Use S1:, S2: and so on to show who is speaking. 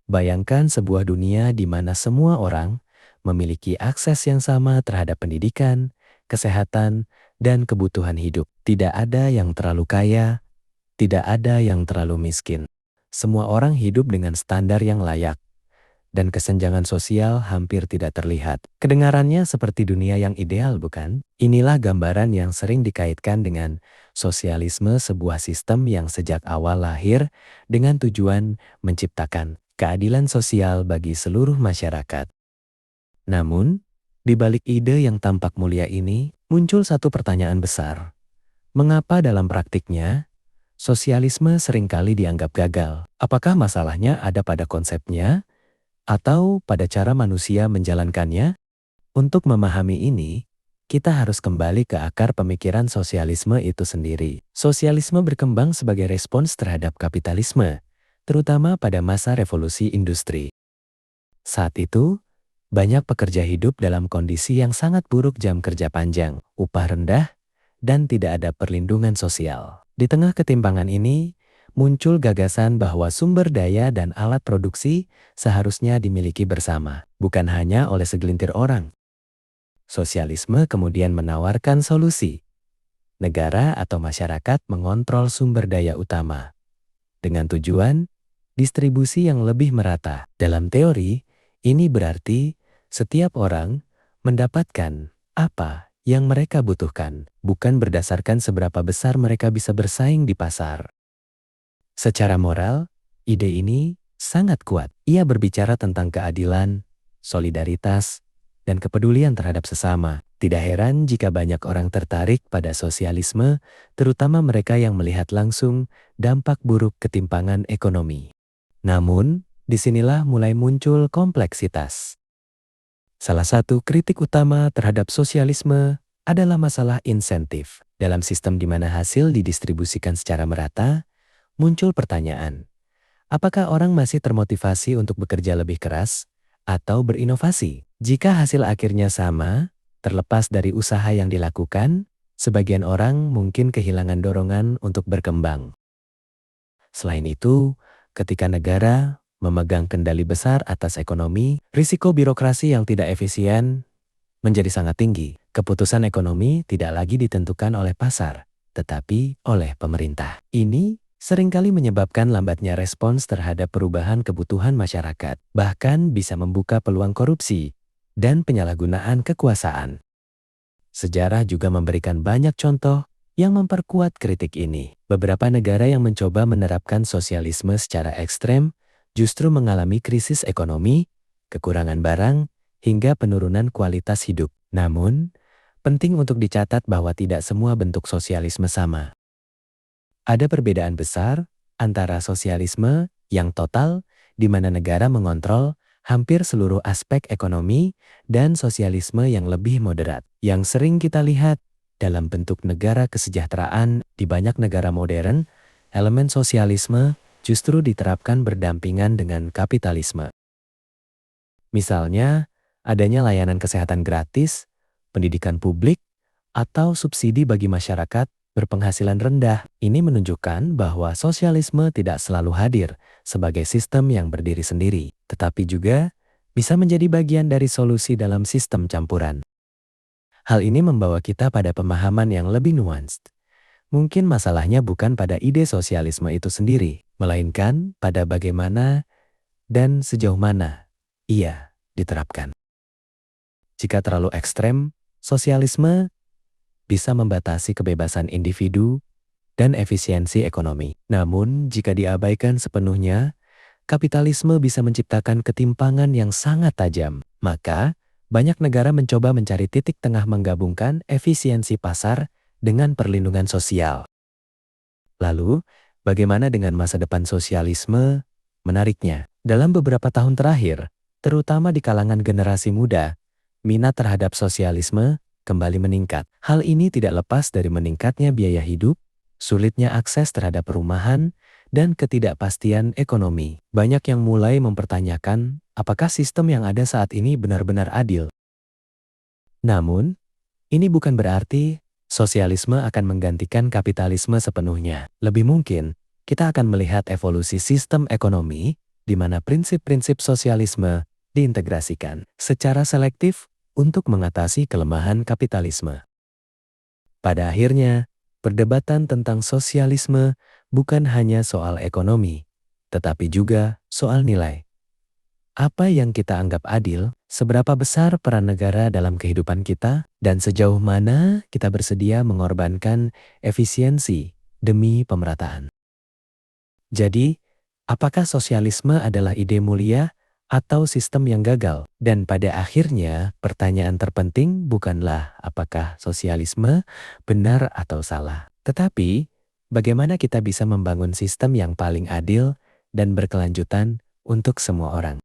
S1: Bayangkan sebuah dunia di mana semua orang memiliki akses yang sama terhadap pendidikan, kesehatan, dan kebutuhan hidup. Tidak ada yang terlalu kaya, tidak ada yang terlalu miskin. Semua orang hidup dengan standar yang layak, dan kesenjangan sosial hampir tidak terlihat. Kedengarannya seperti dunia yang ideal, bukan? Inilah gambaran yang sering dikaitkan dengan sosialisme, sebuah sistem yang sejak awal lahir dengan tujuan menciptakan keadilan sosial bagi seluruh masyarakat. Namun, di balik ide yang tampak mulia ini, muncul satu pertanyaan besar. Mengapa dalam praktiknya, sosialisme seringkali dianggap gagal? Apakah masalahnya ada pada konsepnya, atau pada cara manusia menjalankannya? Untuk memahami ini, kita harus kembali ke akar pemikiran sosialisme itu sendiri. Sosialisme berkembang sebagai respons terhadap kapitalisme, terutama pada masa revolusi industri. Saat itu, banyak pekerja hidup dalam kondisi yang sangat buruk, jam kerja panjang, upah rendah, dan tidak ada perlindungan sosial. Di tengah ketimpangan ini, muncul gagasan bahwa sumber daya dan alat produksi seharusnya dimiliki bersama, bukan hanya oleh segelintir orang. Sosialisme kemudian menawarkan solusi. Negara atau masyarakat mengontrol sumber daya utama, dengan tujuan distribusi yang lebih merata. Dalam teori, ini berarti setiap orang mendapatkan apa yang mereka butuhkan, bukan berdasarkan seberapa besar mereka bisa bersaing di pasar. Secara moral, ide ini sangat kuat. Ia berbicara tentang keadilan, solidaritas, dan kepedulian terhadap sesama. Tidak heran jika banyak orang tertarik pada sosialisme, terutama mereka yang melihat langsung dampak buruk ketimpangan ekonomi. Namun, disinilah mulai muncul kompleksitas. Salah satu kritik utama terhadap sosialisme adalah masalah insentif. Dalam sistem di mana hasil didistribusikan secara merata, muncul pertanyaan, apakah orang masih termotivasi untuk bekerja lebih keras atau berinovasi? Jika hasil akhirnya sama, terlepas dari usaha yang dilakukan, sebagian orang mungkin kehilangan dorongan untuk berkembang. Selain itu, ketika negara memegang kendali besar atas ekonomi, risiko birokrasi yang tidak efisien menjadi sangat tinggi. Keputusan ekonomi tidak lagi ditentukan oleh pasar, tetapi oleh pemerintah. Ini seringkali menyebabkan lambatnya respons terhadap perubahan kebutuhan masyarakat, bahkan bisa membuka peluang korupsi dan penyalahgunaan kekuasaan. Sejarah juga memberikan banyak contoh yang memperkuat kritik ini. Beberapa negara yang mencoba menerapkan sosialisme secara ekstrem justru mengalami krisis ekonomi, kekurangan barang, hingga penurunan kualitas hidup. Namun, penting untuk dicatat bahwa tidak semua bentuk sosialisme sama. Ada perbedaan besar antara sosialisme yang total, di mana negara mengontrol hampir seluruh aspek ekonomi, dan sosialisme yang lebih moderat, yang sering kita lihat dalam bentuk negara kesejahteraan. Di banyak negara modern, elemen sosialisme justru diterapkan berdampingan dengan kapitalisme. Misalnya, adanya layanan kesehatan gratis, pendidikan publik, atau subsidi bagi masyarakat berpenghasilan rendah. Ini menunjukkan bahwa sosialisme tidak selalu hadir sebagai sistem yang berdiri sendiri, tetapi juga bisa menjadi bagian dari solusi dalam sistem campuran. Hal ini membawa kita pada pemahaman yang lebih nuansed. Mungkin masalahnya bukan pada ide sosialisme itu sendiri, melainkan pada bagaimana dan sejauh mana ia diterapkan. Jika terlalu ekstrem, sosialisme bisa membatasi kebebasan individu dan efisiensi ekonomi. Namun, jika diabaikan sepenuhnya, kapitalisme bisa menciptakan ketimpangan yang sangat tajam. Maka, banyak negara mencoba mencari titik tengah, menggabungkan efisiensi pasar dengan perlindungan sosial. Lalu, bagaimana dengan masa depan sosialisme? Menariknya, dalam beberapa tahun terakhir, terutama di kalangan generasi muda, minat terhadap sosialisme kembali meningkat. Hal ini tidak lepas dari meningkatnya biaya hidup, sulitnya akses terhadap perumahan, dan ketidakpastian ekonomi. Banyak yang mulai mempertanyakan apakah sistem yang ada saat ini benar-benar adil. Namun, ini bukan berarti sosialisme akan menggantikan kapitalisme sepenuhnya. Lebih mungkin, kita akan melihat evolusi sistem ekonomi di mana prinsip-prinsip sosialisme diintegrasikan secara selektif untuk mengatasi kelemahan kapitalisme. Pada akhirnya, perdebatan tentang sosialisme bukan hanya soal ekonomi, tetapi juga soal nilai. Apa yang kita anggap adil, seberapa besar peran negara dalam kehidupan kita, dan sejauh mana kita bersedia mengorbankan efisiensi demi pemerataan. Jadi, apakah sosialisme adalah ide mulia atau sistem yang gagal? Dan pada akhirnya, pertanyaan terpenting bukanlah apakah sosialisme benar atau salah, tetapi bagaimana kita bisa membangun sistem yang paling adil dan berkelanjutan untuk semua orang.